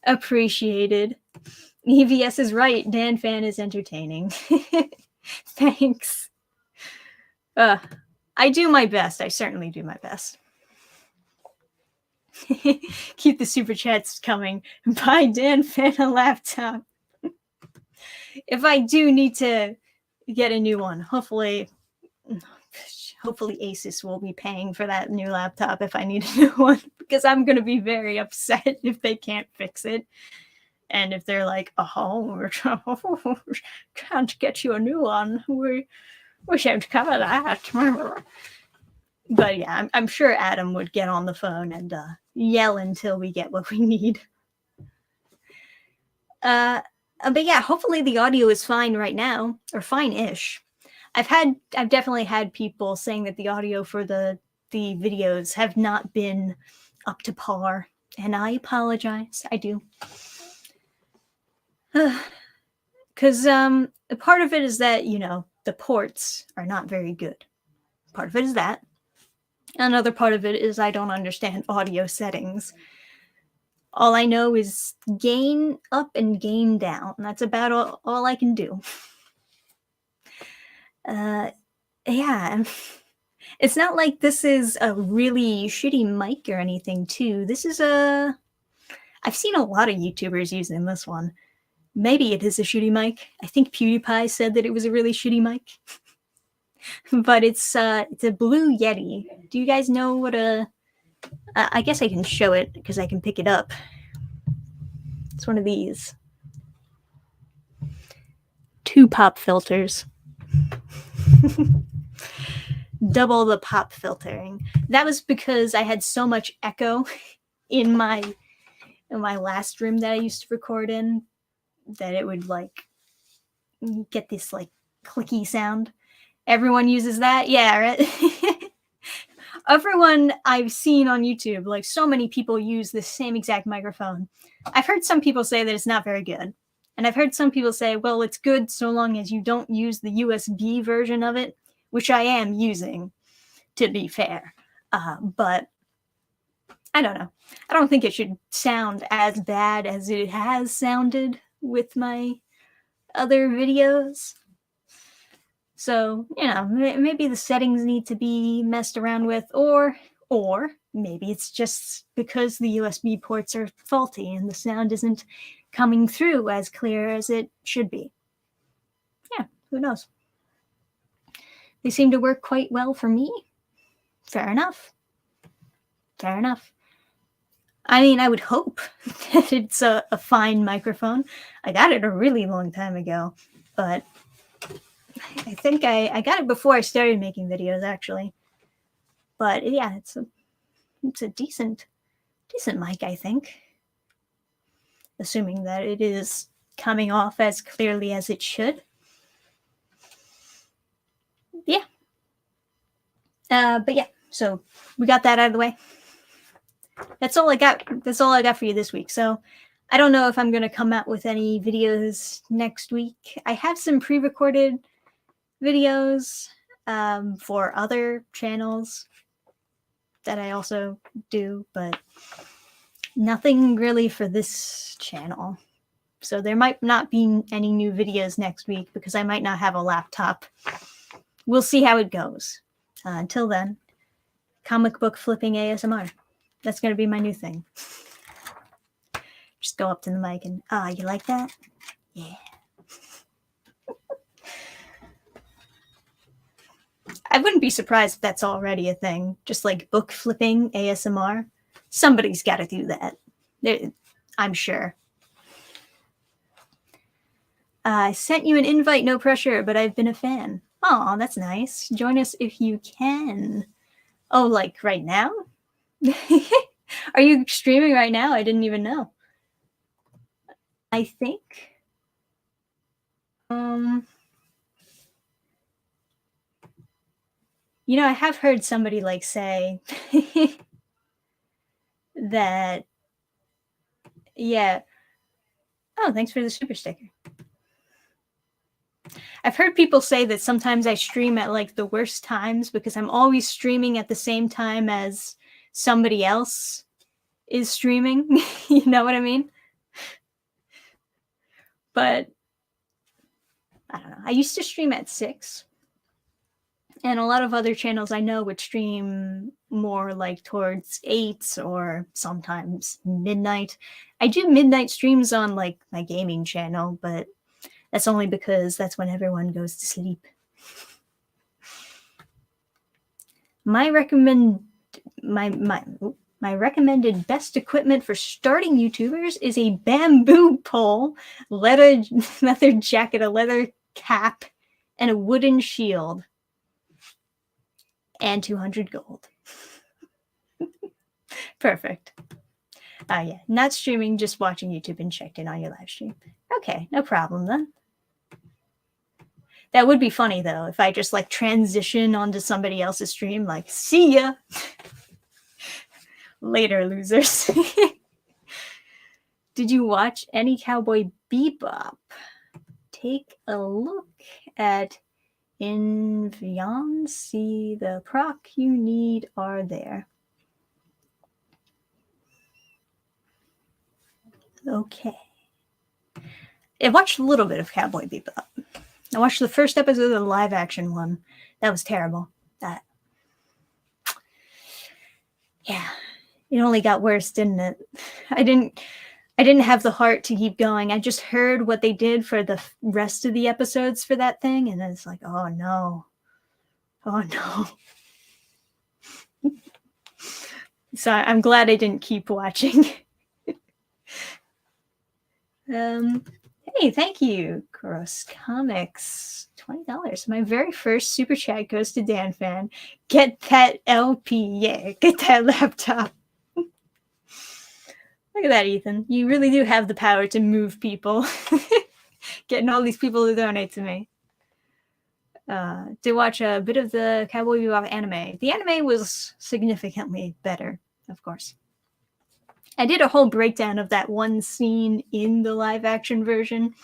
Appreciated. EVS is right. Dannphan is entertaining. Thanks. I do my best. I certainly do my best. Keep the super chats coming. Buy Dannphan a laptop. If I do need to get a new one, hopefully Asus will be paying for that new laptop if I need a new one, because I'm going to be very upset if they can't fix it. And if they're like, oh, can't get you a new one, we shan't cover that. But yeah, I'm sure Adam would get on the phone and yell until we get what we need. But yeah, hopefully the audio is fine right now, or fine-ish. I've definitely had people saying that the audio for the videos have not been up to par, and I apologize. I do. Because part of it is that, you know, the ports are not very good. Part of it is that. Another part of it is I don't understand audio settings. All I know is gain up and gain down. That's about all I can do. Yeah. It's not like this is a really shitty mic or anything, too. This is I've seen a lot of YouTubers using this one. Maybe it is a shitty mic. I think PewDiePie said that it was a really shitty mic. But it's a Blue Yeti. Do you guys know what I guess I can show it because I can pick it up. It's one of these. 2 pop filters. Double the pop filtering. That was because I had so much echo in my last room that I used to record in that it would like get this like clicky sound. Everyone uses that? Yeah, right? Everyone I've seen on YouTube, like so many people use the same exact microphone. I've heard some people say that it's not very good. And I've heard some people say, well, it's good so long as you don't use the USB version of it, which I am using, to be fair. But I don't know. I don't think it should sound as bad as it has sounded with my other videos. So, you know, maybe the settings need to be messed around with, or maybe it's just because the USB ports are faulty and the sound isn't coming through as clear as it should be. Yeah, who knows? They seem to work quite well for me. Fair enough. Fair enough. I mean, I would hope that it's a fine microphone. I got it a really long time ago, but I think I got it before I started making videos, actually. But yeah, it's a decent mic, I think. Assuming that it is coming off as clearly as it should. Yeah. But yeah, so we got that out of the way. That's all I got. That's all I got for you this week. So I don't know if I'm going to come out with any videos next week. I have some pre-recorded videos for other channels that I also do, but nothing really for this channel. So there might not be any new videos next week because I might not have a laptop. We'll see how it goes. Until then, comic book flipping ASMR. That's going to be my new thing. Just go up to the mic and, you like that? Yeah. I wouldn't be surprised if that's already a thing. Just like book flipping ASMR. Somebody's got to do that. I'm sure. I sent you an invite, no pressure, but I've been a fan. Oh, that's nice. Join us if you can. Oh, like right now? Are you streaming right now? I didn't even know. I think. You know, I have heard somebody like say that, yeah. Oh, thanks for the super sticker. I've heard people say that sometimes I stream at like the worst times because I'm always streaming at the same time as somebody else is streaming. You know what I mean? But I don't know. I used to stream at 6. And a lot of other channels I know would stream more like towards 8 or sometimes midnight. I do midnight streams on like my gaming channel, but that's only because that's when everyone goes to sleep. My recommended best equipment for starting YouTubers is a bamboo pole, leather jacket, a leather cap, and a wooden shield. And 200 gold. Perfect. Yeah, not streaming, just watching YouTube and checked in on your live stream. Okay, no problem then. That would be funny though, if I just like transition onto somebody else's stream, like, see ya. Later, losers. Did you watch any Cowboy Bebop? Take a look at Invion. See the proc you need are there. Okay. I watched a little bit of Cowboy Bebop. I watched the first episode of the live action one. That was terrible. Yeah, it only got worse, didn't it? I didn't have the heart to keep going. I just heard what they did for the rest of the episodes for that thing, and it's like, oh no. Oh no. So I'm glad I didn't keep watching. Hey, thank you, Gross Comics. $20. My very first super chat goes to Dannphan. Get that LP, yeah. Get that laptop. Look at that, Ethan. You really do have the power to move people. Getting all these people to donate to me. To watch a bit of the Cowboy Bebop anime. The anime was significantly better, of course. I did a whole breakdown of that one scene in the live action version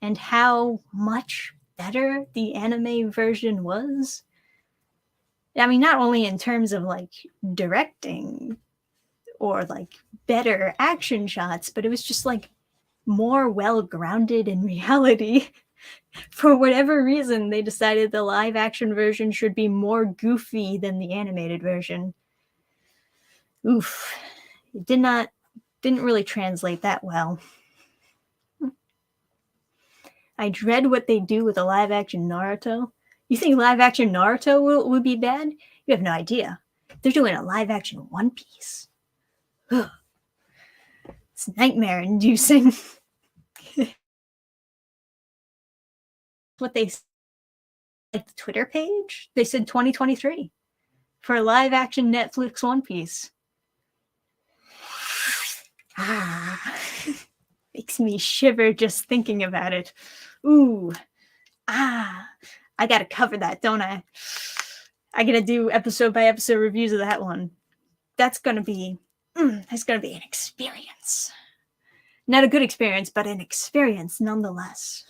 and how much better the anime version was. I mean, not only in terms of like directing or like better action shots, but it was just like more well grounded in reality. For whatever reason, they decided the live action version should be more goofy than the animated version. Oof. It didn't really translate that well. I dread what they do with a live action Naruto. You think live action Naruto would be bad? You have no idea. They're doing a live action One Piece. It's nightmare inducing. What they like the Twitter page, they said 2023 for a live action Netflix One Piece. Makes me shiver just thinking about it. Ooh, I gotta cover that, don't I? I gotta do episode by episode reviews of that one. That's gonna be an experience. Not a good experience, but an experience nonetheless.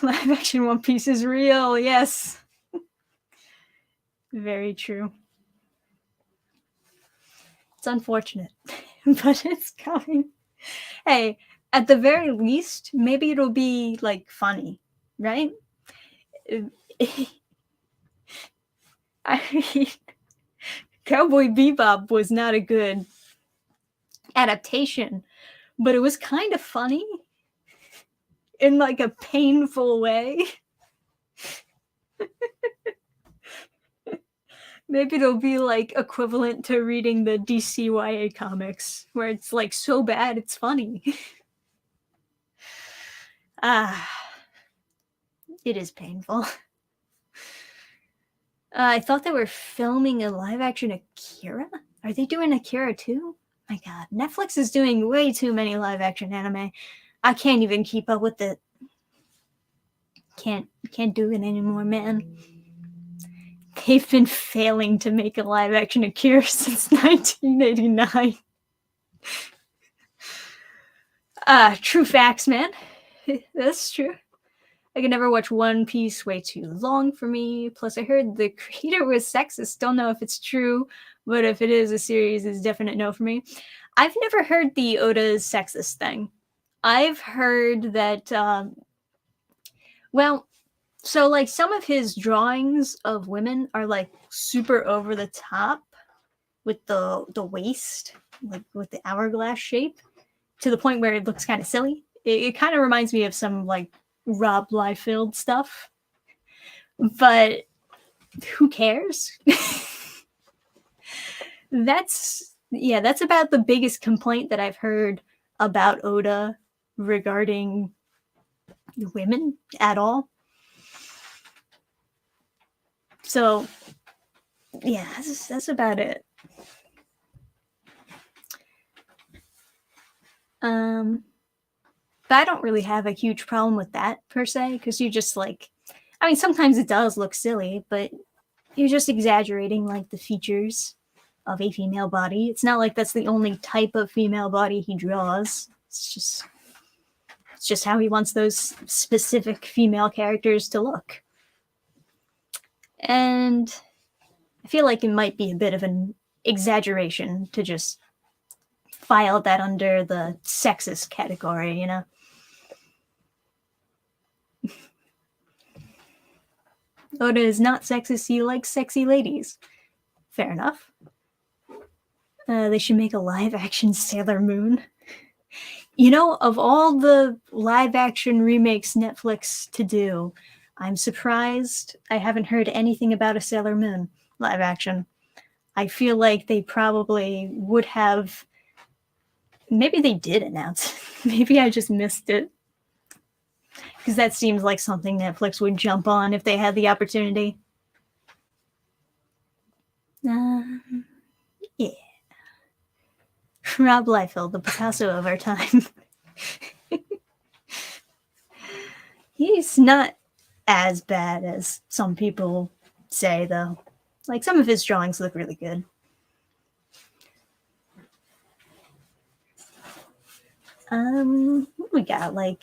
Live action One Piece is real, yes. Very true. It's unfortunate, but it's coming. Hey, at the very least, maybe it'll be like funny, right? I mean, Cowboy Bebop was not a good adaptation, but it was kind of funny in like a painful way. Maybe it'll be like equivalent to reading the DCYA comics, where it's like so bad it's funny. It is painful. I thought they were filming a live action Akira. Are they doing Akira too? My God, Netflix is doing way too many live action anime. I can't even keep up with it. Can't do it anymore, man. They've been failing to make a live action Akira since 1989. True facts, man. That's true. I could never watch One Piece, way too long for me. Plus, I heard the creator was sexist. Don't know if it's true, but if it is a series, it's definite no for me. I've never heard the Oda's sexist thing. I've heard that, well, so like some of his drawings of women are like super over the top with the waist, like with the hourglass shape, to the point where it looks kind of silly. It kind of reminds me of some like Rob Liefeld stuff, but who cares? That's about the biggest complaint that I've heard about Oda regarding women at all. So yeah, that's about it. But I don't really have a huge problem with that per se, because you just like, I mean, sometimes it does look silly, but you're just exaggerating like the features of a female body. It's not like that's the only type of female body he draws. It's just how he wants those specific female characters to look. And I feel like it might be a bit of an exaggeration to just file that under the sexist category, you know? Oda is not sexist, he likes sexy ladies. Fair enough. They should make a live-action Sailor Moon. You know, of all the live-action remakes Netflix to do, I'm surprised I haven't heard anything about a Sailor Moon live-action. I feel like they probably would have... Maybe they did announce it. Maybe I just missed it. Because that seems like something Netflix would jump on if they had the opportunity. Yeah. Rob Liefeld, the Picasso of our time. He's not as bad as some people say, though. Like, some of his drawings look really good. What we got? Like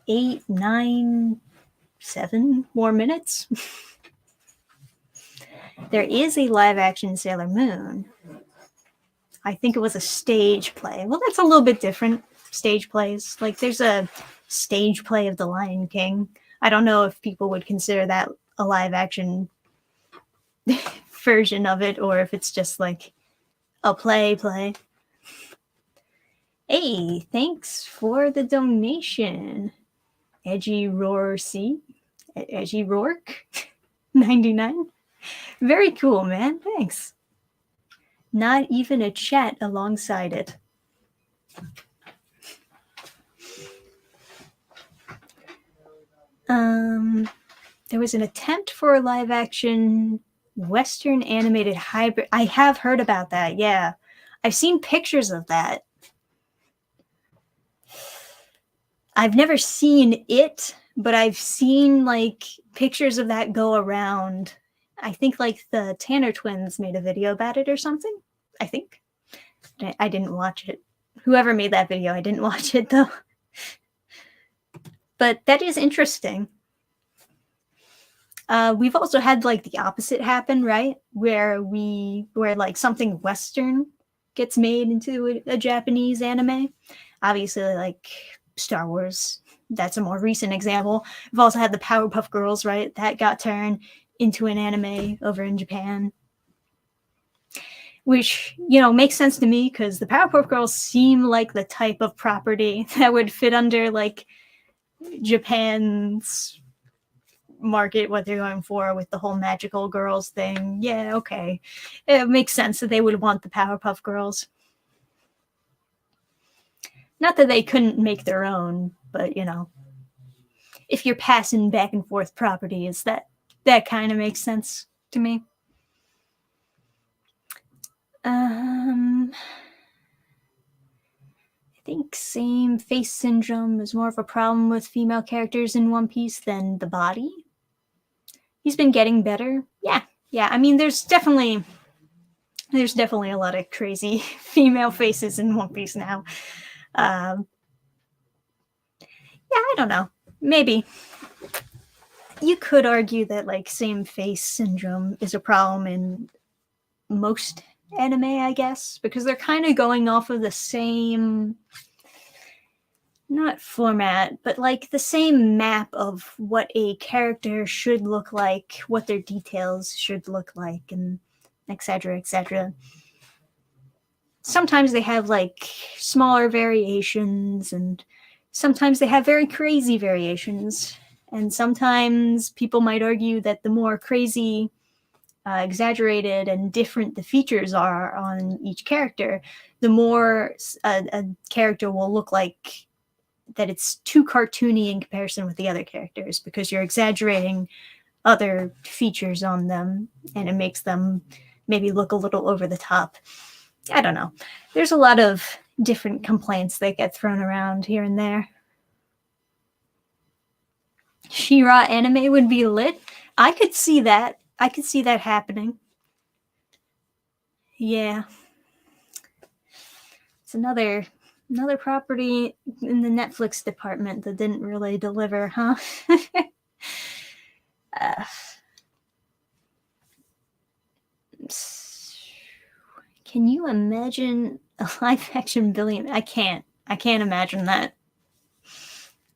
8, 9, 7 more minutes? There is a live-action Sailor Moon. I think it was a stage play. Well, that's a little bit different. Stage plays. Like, there's a stage play of The Lion King. I don't know if people would consider that a live-action version of it, or if it's just like a play. Hey, thanks for the donation. Edgy Rourke 99. Very cool, man. Thanks. Not even a chat alongside it. There was an attempt for a live action Western animated hybrid. I have heard about that, yeah. I've seen pictures of that. I've never seen it, but I've seen like pictures of that go around. I think like the Tanner twins made a video about it or something. I think. I didn't watch it. Whoever made that video, I didn't watch it though. But that is interesting. We've also had like the opposite happen, right? Where like something Western gets made into a Japanese anime. Obviously, like Star Wars, that's a more recent example. We've also had the Powerpuff Girls, right? That got turned into an anime over in Japan. Which, you know, makes sense to me because the Powerpuff Girls seem like the type of property that would fit under like Japan's market, what they're going for with the whole magical girls thing. Yeah, okay. It makes sense that they would want the Powerpuff Girls. Not that they couldn't make their own, but you know, if you're passing back and forth properties, that kind of makes sense to me. I think same face syndrome is more of a problem with female characters in One Piece than the body. He's been getting better. Yeah. I mean, there's definitely a lot of crazy female faces in One Piece now. Yeah, I don't know. Maybe. You could argue that like same face syndrome is a problem in most anime, I guess, because they're kind of going off of the same, not format, but like the same map of what a character should look like, what their details should look like, and etc. etc. Sometimes they have like smaller variations, and sometimes they have very crazy variations. And sometimes people might argue that the more crazy, exaggerated, and different the features are on each character, the more a character will look like that it's too cartoony in comparison with the other characters, because you're exaggerating other features on them and it makes them maybe look a little over the top. I don't know. There's a lot of different complaints that get thrown around here and there. She-Ra anime would be lit. I could see that. I could see that happening. Yeah. It's another property in the Netflix department that didn't really deliver, huh? Can you imagine a live action Billy? I can't imagine that.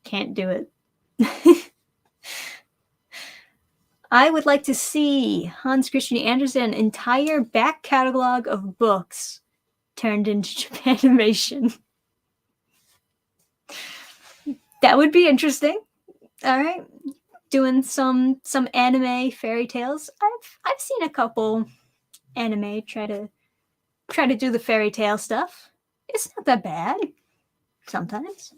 Can't do it. I would like to see Hans Christian Andersen entire back catalog of books turned into Japanimation. That would be interesting. All right, doing some anime fairy tales. I've seen a couple anime try to do the fairy tale stuff. It's not that bad sometimes.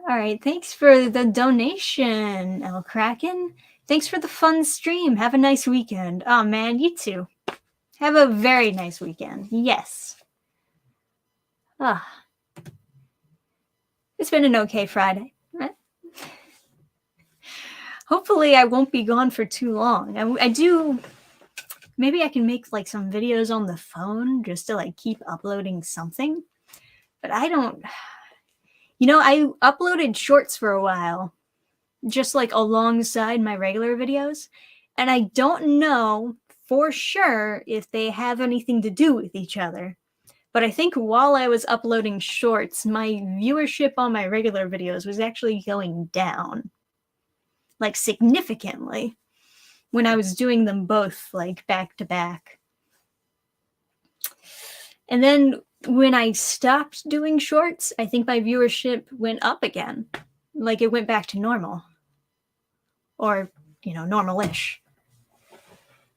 All right, thanks for the donation, El Kraken. Thanks for the fun stream. Have a nice weekend. Oh man, you too. Have a very nice weekend. Yes. It's been an okay Friday. Hopefully I won't be gone for too long. I do. Maybe I can make like some videos on the phone just to like keep uploading something. But I don't. I uploaded shorts for a while, just like alongside my regular videos, and I don't know for sure if they have anything to do with each other. But I think while I was uploading shorts, my viewership on my regular videos was actually going down, like significantly, when I was doing them both like back to back. And then when I stopped doing shorts, I think my viewership went up again. Like it went back to normal. Or, normal-ish.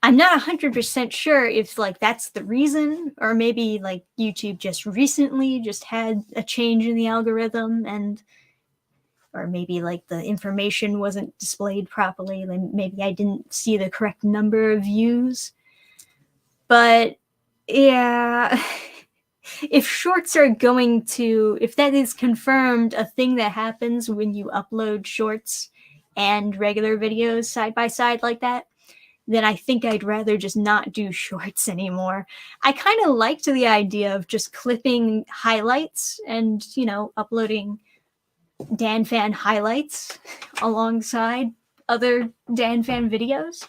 I'm not 100% sure if like that's the reason, or maybe like YouTube just recently just had a change in the algorithm, or maybe like the information wasn't displayed properly. Like maybe I didn't see the correct number of views. But yeah, if that is confirmed a thing that happens when you upload shorts and regular videos side by side like that, then I think I'd rather just not do shorts anymore. I kind of liked the idea of just clipping highlights and, uploading Dannphan highlights alongside other Dannphan videos.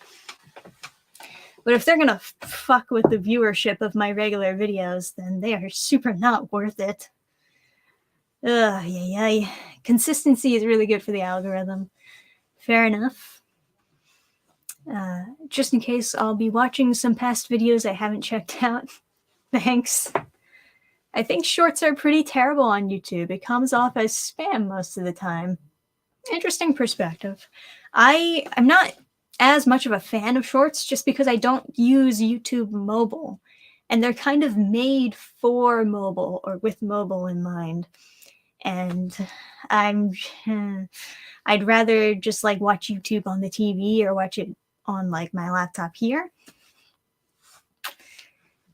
But if they're going to fuck with the viewership of my regular videos, then they are super not worth it. Consistency is really good for the algorithm. Fair enough. Just in case, I'll be watching some past videos I haven't checked out. Thanks. I think shorts are pretty terrible on YouTube. It comes off as spam most of the time. Interesting perspective. I'm not as much of a fan of shorts just because I don't use YouTube mobile. And they're kind of made for mobile or with mobile in mind. And I'd rather just like watch YouTube on the TV or watch it on like my laptop here.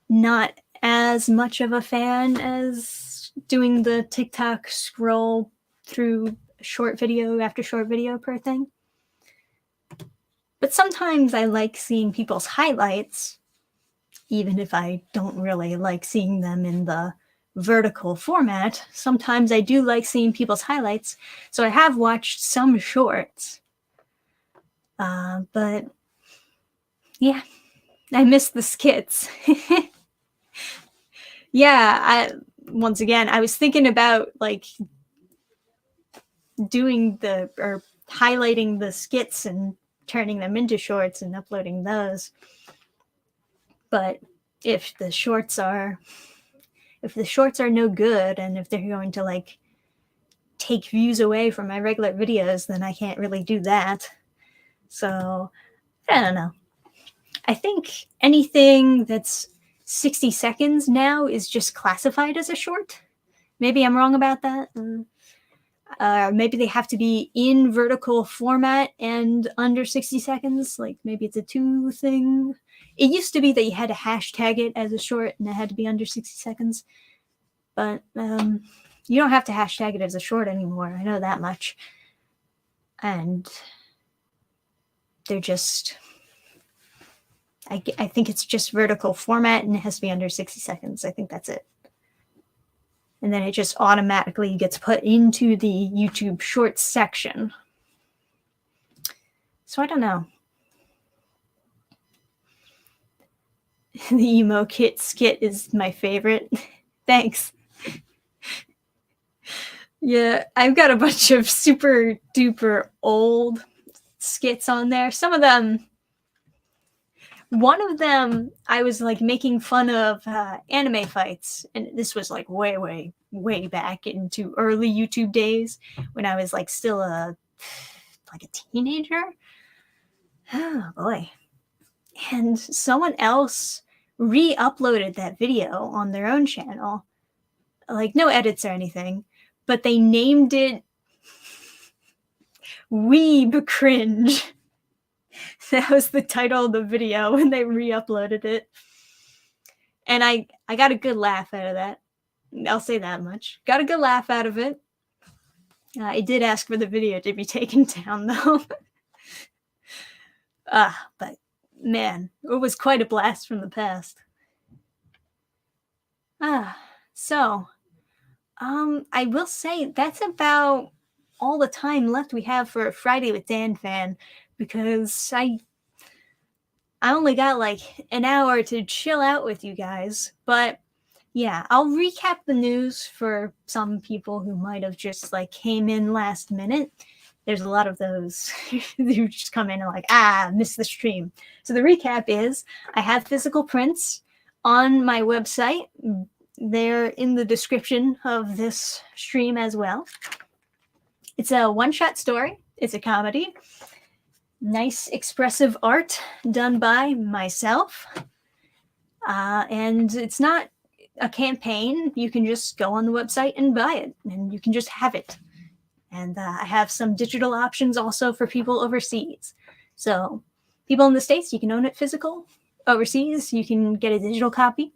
not as much of a fan as doing the TikTok scroll through short video after short video per thing. But sometimes I like seeing people's highlights, even if I don't really like seeing them in the vertical format. Sometimes I do like seeing people's highlights. So I have watched some shorts. But yeah, I miss the skits. Yeah, once again, I was thinking about like doing or highlighting the skits and turning them into shorts and uploading those. But if the shorts are no good, and if they're going to like take views away from my regular videos, then I can't really do that. So I don't know. I think anything that's 60 seconds now is just classified as a short. Maybe I'm wrong about that. Maybe they have to be in vertical format and under 60 seconds. Like maybe it's a 2 thing. It used to be that you had to hashtag it as a short and it had to be under 60 seconds. But you don't have to hashtag it as a short anymore. I know that much. And they're just... I think it's just vertical format and it has to be under 60 seconds. I think that's it. And then it just automatically gets put into the YouTube Shorts section. So I don't know. The emo kit skit is my favorite. Thanks. Yeah, I've got a bunch of super duper old skits on there. Some of them... One of them, I was like making fun of anime fights, and this was like way back into early YouTube days when I was like still a teenager. Oh boy! And someone else re-uploaded that video on their own channel, like no edits or anything, but they named it "Weeb Cringe." That was the title of the video when they re-uploaded it. And I got a good laugh out of that. I'll say that much. Got a good laugh out of it. I did ask for the video to be taken down, though. But man, it was quite a blast from the past. So, I will say that's about all the time left we have for Friday with Dannphan, because I only got like an hour to chill out with you guys. But yeah, I'll recap the news for some people who might have just like came in last minute. There's a lot of those who just come in and like, missed the stream. So the recap is I have physical prints on my website. They're in the description of this stream as well. It's a one-shot story. It's a comedy. Nice expressive art done by myself. And it's not a campaign. You can just go on the website and buy it, and you can just have it. And I have some digital options also for people overseas. So people in the States, you can own it physical. Overseas, you can get a digital copy.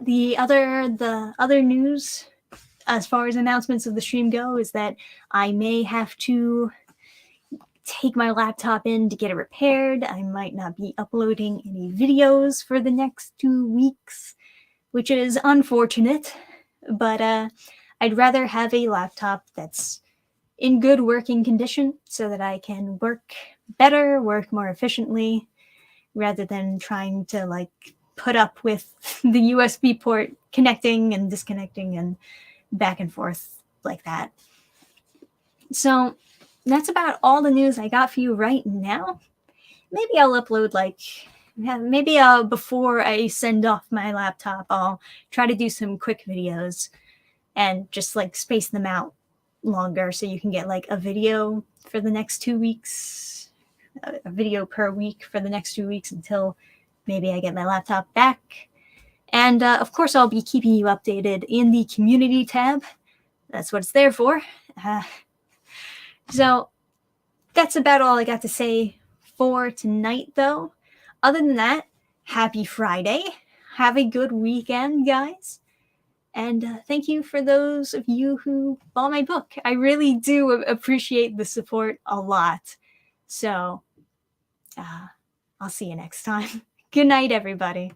The other news, as far as announcements of the stream go, is that I may have to take my laptop in to get it repaired. I might not be uploading any videos for the next 2 weeks, which is unfortunate, but I'd rather have a laptop that's in good working condition so that I can work better, work more efficiently, rather than trying to like put up with the USB port connecting and disconnecting and back and forth like that. So that's about all the news I got for you right now. Maybe I'll upload before I send off my laptop, I'll try to do some quick videos and just like space them out longer so you can get like a video for the next 2 weeks, a video per week for the next 2 weeks until maybe I get my laptop back. And of course, I'll be keeping you updated in the community tab. That's what it's there for. So that's about all I got to say for tonight, though. Other than that, happy Friday. Have a good weekend, guys. And thank you for those of you who bought my book. I really do appreciate the support a lot. So I'll see you next time. Good night, everybody.